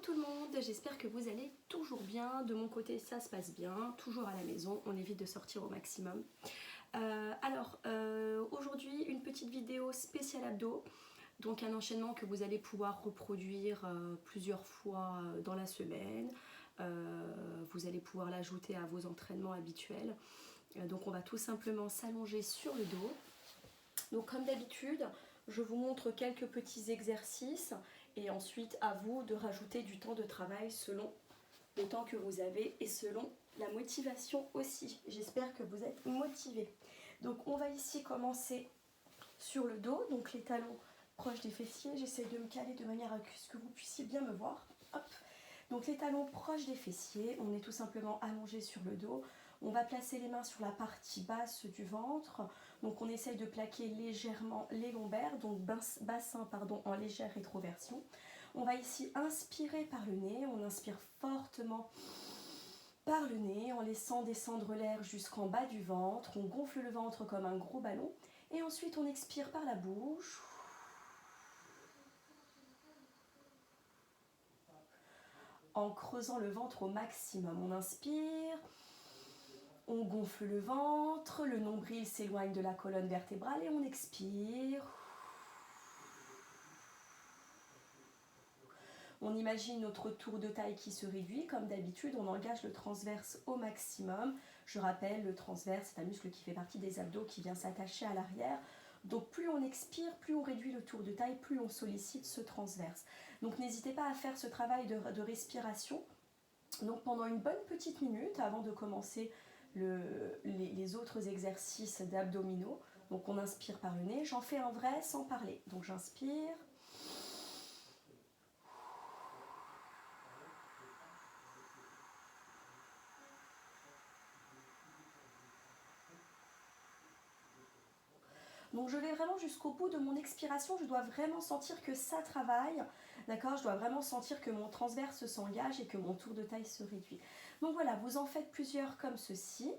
tout le monde, j'espère que vous allez toujours bien. De mon côté, ça se passe bien, toujours à la maison, on évite de sortir au maximum. Aujourd'hui, une petite vidéo spéciale abdos, donc un enchaînement que vous allez pouvoir reproduire plusieurs fois dans la semaine. Vous allez pouvoir l'ajouter à vos entraînements habituels. Donc on va tout simplement s'allonger sur le dos. Donc comme d'habitude, je vous montre quelques petits exercices et ensuite à vous de rajouter du temps de travail selon le temps que vous avez et selon la motivation aussi. J'espère que vous êtes motivés. Donc on va ici commencer sur le dos, donc les talons proches des fessiers. J'essaie de me caler de manière à ce que vous puissiez bien me voir. Hop. Donc les talons proches des fessiers, on est tout simplement allongé sur le dos. On va placer les mains sur la partie basse du ventre. Donc on essaye de plaquer légèrement les lombaires, donc bassin en légère rétroversion. On va ici inspirer par le nez, on inspire fortement par le nez en laissant descendre l'air jusqu'en bas du ventre. On gonfle le ventre comme un gros ballon et ensuite on expire par la bouche. En creusant le ventre au maximum, on inspire. On gonfle le ventre, le nombril s'éloigne de la colonne vertébrale et on expire. On imagine notre tour de taille qui se réduit. Comme d'habitude, on engage le transverse au maximum. Je rappelle, le transverse, c'est un muscle qui fait partie des abdos qui vient s'attacher à l'arrière. Donc plus on expire, plus on réduit le tour de taille, plus on sollicite ce transverse. Donc n'hésitez pas à faire ce travail de respiration. Donc pendant une bonne petite minute avant de commencer les autres exercices d'abdominaux. Donc on inspire par le nez, j'en fais un vrai sans parler. Donc j'inspire. Donc je vais vraiment jusqu'au bout de mon expiration, je dois vraiment sentir que ça travaille, d'accord? Je dois vraiment sentir que mon transverse s'engage et que mon tour de taille se réduit. Donc voilà, vous en faites plusieurs comme ceci.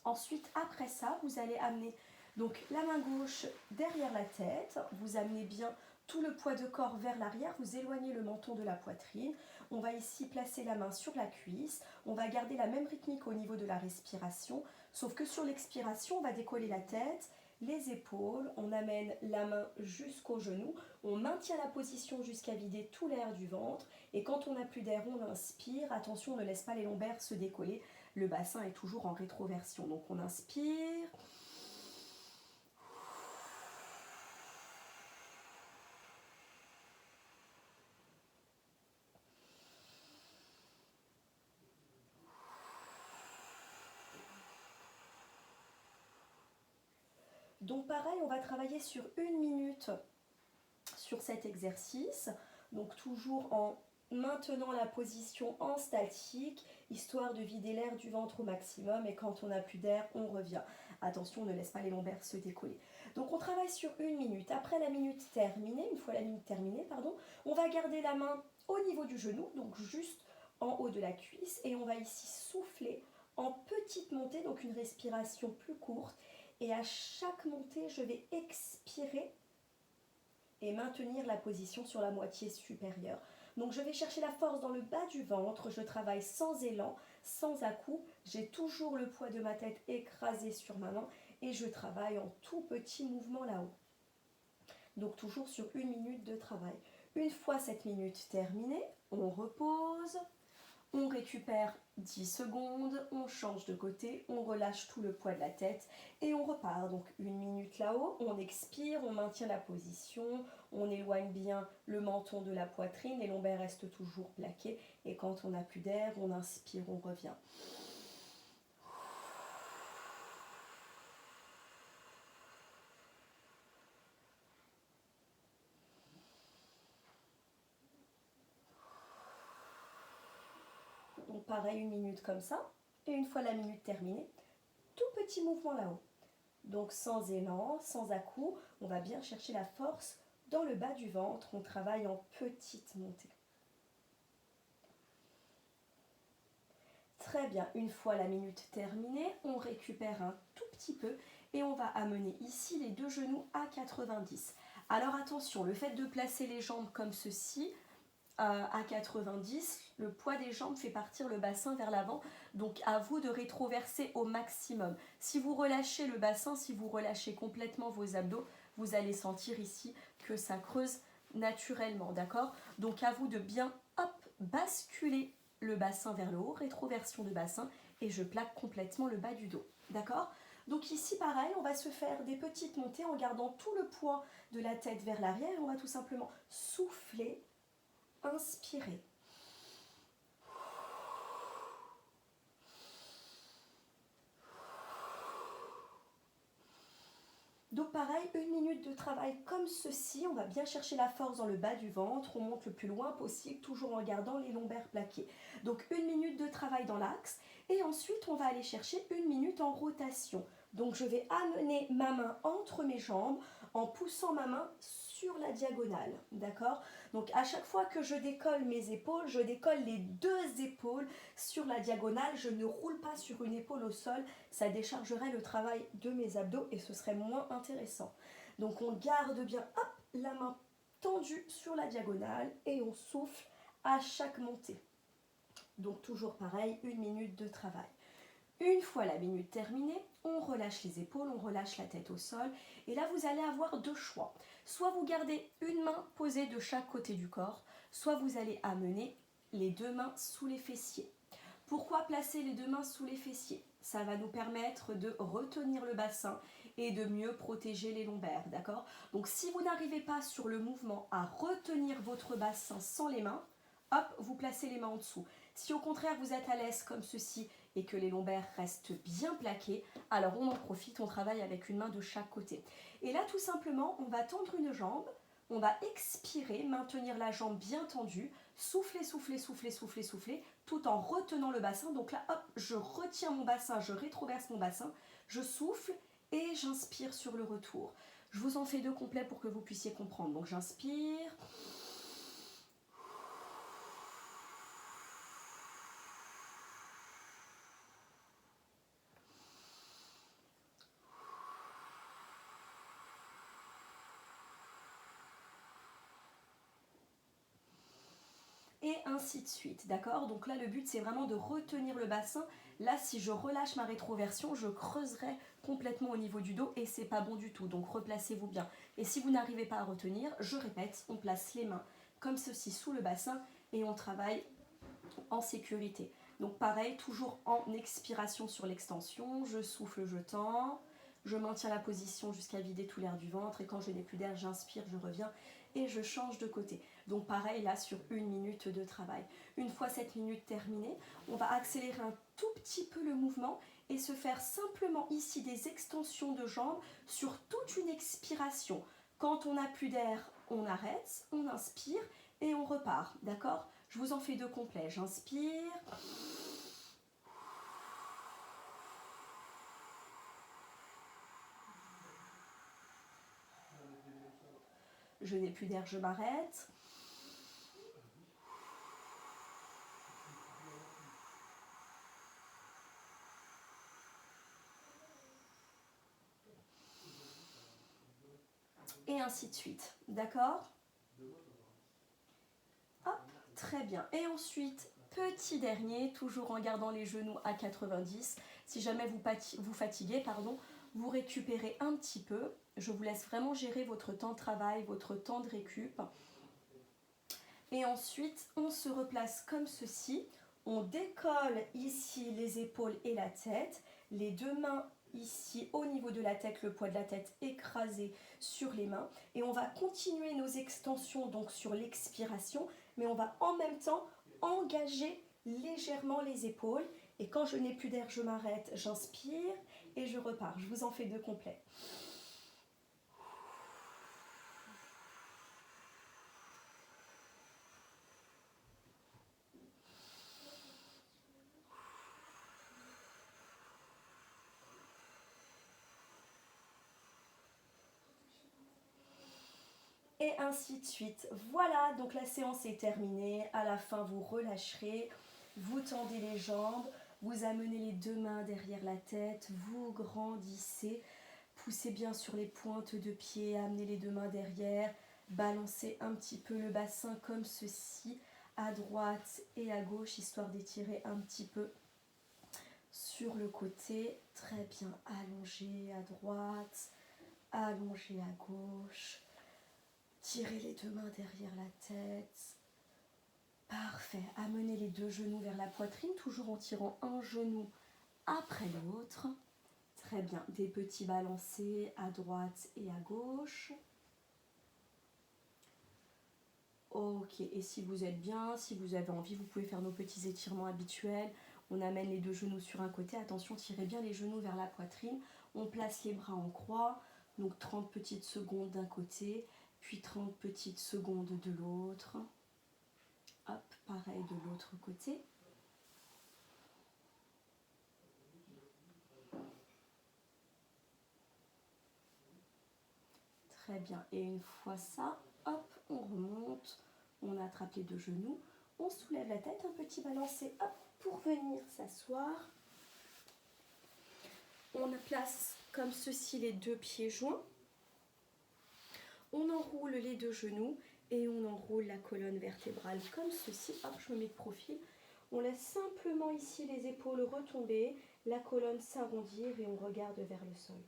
Ensuite, après ça, vous allez amener donc la main gauche derrière la tête, vous amenez bien tout le poids de corps vers l'arrière, vous éloignez le menton de la poitrine. On va ici placer la main sur la cuisse, on va garder la même rythmique au niveau de la respiration, sauf que sur l'expiration, on va décoller la tête, les épaules, on amène la main jusqu'au genou, on maintient la position jusqu'à vider tout l'air du ventre et quand on n'a plus d'air, on inspire. Attention, on ne laisse pas les lombaires se décoller, le bassin est toujours en rétroversion. Donc on inspire. Donc pareil, on va travailler sur 1 minute sur cet exercice. Donc toujours en maintenant la position en statique, histoire de vider l'air du ventre au maximum. Et quand on n'a plus d'air, on revient. Attention, on ne laisse pas les lombaires se décoller. Donc on travaille sur 1 minute. Après la minute terminée, une fois la minute terminée, on va garder la main au niveau du genou, donc juste en haut de la cuisse. Et on va ici souffler en petite montée, donc une respiration plus courte. Et à chaque montée, je vais expirer et maintenir la position sur la moitié supérieure. Donc je vais chercher la force dans le bas du ventre, je travaille sans élan, sans à-coups, j'ai toujours le poids de ma tête écrasé sur ma main et je travaille en tout petit mouvement là-haut. Donc toujours sur 1 minute de travail. Une fois cette minute terminée, on repose. On récupère 10 secondes, on change de côté, on relâche tout le poids de la tête et on repart. Donc 1 minute là-haut, on expire, on maintient la position, on éloigne bien le menton de la poitrine, les lombaires restent toujours plaqués et quand on n'a plus d'air, on inspire, on revient. Donc pareil, 1 minute comme ça. Et une fois la minute terminée, tout petit mouvement là-haut. Donc sans élan, sans à-coups, on va bien chercher la force dans le bas du ventre. On travaille en petite montée. Très bien, une fois la minute terminée, on récupère un tout petit peu et on va amener ici les deux genoux à 90. Alors attention, le fait de placer les jambes comme ceci, à 90, le poids des jambes fait partir le bassin vers l'avant, donc à vous de rétroverser au maximum. Si vous relâchez le bassin, si vous relâchez complètement vos abdos, vous allez sentir ici que ça creuse naturellement, d'accord? Donc à vous de bien, hop, basculer le bassin vers le haut, rétroversion de bassin, et je plaque complètement le bas du dos, d'accord? Donc ici, pareil, on va se faire des petites montées en gardant tout le poids de la tête vers l'arrière. On va tout simplement souffler, inspirer. Donc pareil, 1 minute de travail comme ceci, on va bien chercher la force dans le bas du ventre, on monte le plus loin possible, toujours en gardant les lombaires plaqués. Donc 1 minute de travail dans l'axe, et ensuite on va aller chercher 1 minute en rotation. Donc je vais amener ma main entre mes jambes en poussant ma main sur la diagonale, d'accord? Donc à chaque fois que je décolle mes épaules, je décolle les 2 épaules sur la diagonale, je ne roule pas sur une épaule au sol, ça déchargerait le travail de mes abdos et ce serait moins intéressant. Donc on garde bien, hop, la main tendue sur la diagonale et on souffle à chaque montée. Donc toujours pareil, 1 minute de travail. Une fois la minute terminée, on relâche les épaules, on relâche la tête au sol. Et là, vous allez avoir 2 choix. Soit vous gardez une main posée de chaque côté du corps, soit vous allez amener les 2 mains sous les fessiers. Pourquoi placer les 2 mains sous les fessiers? Ça va nous permettre de retenir le bassin et de mieux protéger les lombaires, d'accord? Donc si vous n'arrivez pas sur le mouvement à retenir votre bassin sans les mains, hop, vous placez les mains en dessous. Si au contraire vous êtes à l'aise comme ceci et que les lombaires restent bien plaqués, alors on en profite, on travaille avec une main de chaque côté. Et là tout simplement, on va tendre une jambe, on va expirer, maintenir la jambe bien tendue, souffler, souffler, souffler, souffler, souffler, tout en retenant le bassin. Donc là, hop, je retiens mon bassin, je rétroverse mon bassin, je souffle et j'inspire sur le retour. Je vous en fais 2 complets pour que vous puissiez comprendre. Donc j'inspire. Et ainsi de suite, d'accord? Donc là, le but, c'est vraiment de retenir le bassin. Là, si je relâche ma rétroversion, je creuserai complètement au niveau du dos et c'est pas bon du tout. Donc replacez-vous bien. Et si vous n'arrivez pas à retenir, je répète, on place les mains comme ceci sous le bassin et on travaille en sécurité. Donc pareil, toujours en expiration sur l'extension, je souffle, je tends, je maintiens la position jusqu'à vider tout l'air du ventre et quand je n'ai plus d'air, j'inspire, je reviens et je change de côté. Donc pareil là sur 1 minute de travail. Une fois cette minute terminée, on va accélérer un tout petit peu le mouvement et se faire simplement ici des extensions de jambes sur toute une expiration. Quand on n'a plus d'air, on arrête, on inspire et on repart, d'accord? Je vous en fais 2 complets. J'inspire. Je n'ai plus d'air, je m'arrête. Et ainsi de suite. D'accord? Hop, très bien. Et ensuite, petit dernier, toujours en gardant les genoux à 90. Si jamais vous fatiguez, pardon, vous récupérez un petit peu. Je vous laisse vraiment gérer votre temps de travail, votre temps de récup. Et ensuite, on se replace comme ceci. On décolle ici les épaules et la tête. Les 2 mains ici au niveau de la tête, le poids de la tête écrasé sur les mains. Et on va continuer nos extensions donc sur l'expiration, mais on va en même temps engager légèrement les épaules. Et quand je n'ai plus d'air, je m'arrête, j'inspire et je repars. Je vous en fais 2 complets. Et ainsi de suite. Voilà, donc la séance est terminée. À la fin, vous relâcherez, vous tendez les jambes, vous amenez les 2 mains derrière la tête, vous grandissez, poussez bien sur les pointes de pied, amenez les 2 mains derrière, balancez un petit peu le bassin comme ceci. à droite et à gauche, histoire d'étirer un petit peu sur le côté. Très bien, allongez à droite, allongez à gauche. Tirez les deux mains derrière la tête. Parfait. Amenez les deux genoux vers la poitrine, toujours en tirant un genou après l'autre. Très bien. Des petits balancés à droite et à gauche. Ok. Et si vous êtes bien, si vous avez envie, vous pouvez faire nos petits étirements habituels. On amène les deux genoux sur un côté. Attention, tirez bien les genoux vers la poitrine. On place les bras en croix. Donc 30 petites secondes d'un côté, puis 30 petites secondes de l'autre. Hop, pareil de l'autre côté. Très bien. Et une fois ça, hop, on remonte. On attrape les deux genoux. On soulève la tête, un petit balancé, hop, pour venir s'asseoir. On place comme ceci les deux pieds joints. On enroule les deux genoux et on enroule la colonne vertébrale comme ceci. Hop, je me mets de profil. On laisse simplement ici les épaules retomber, la colonne s'arrondir et on regarde vers le sol.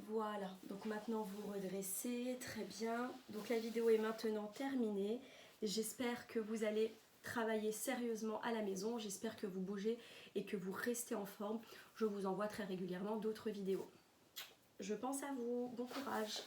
Voilà, donc maintenant vous redressez, très bien. Donc la vidéo est maintenant terminée. J'espère que vous allez travailler sérieusement à la maison. J'espère que vous bougez et que vous restez en forme. Je vous envoie très régulièrement d'autres vidéos. Je pense à vous. Bon courage.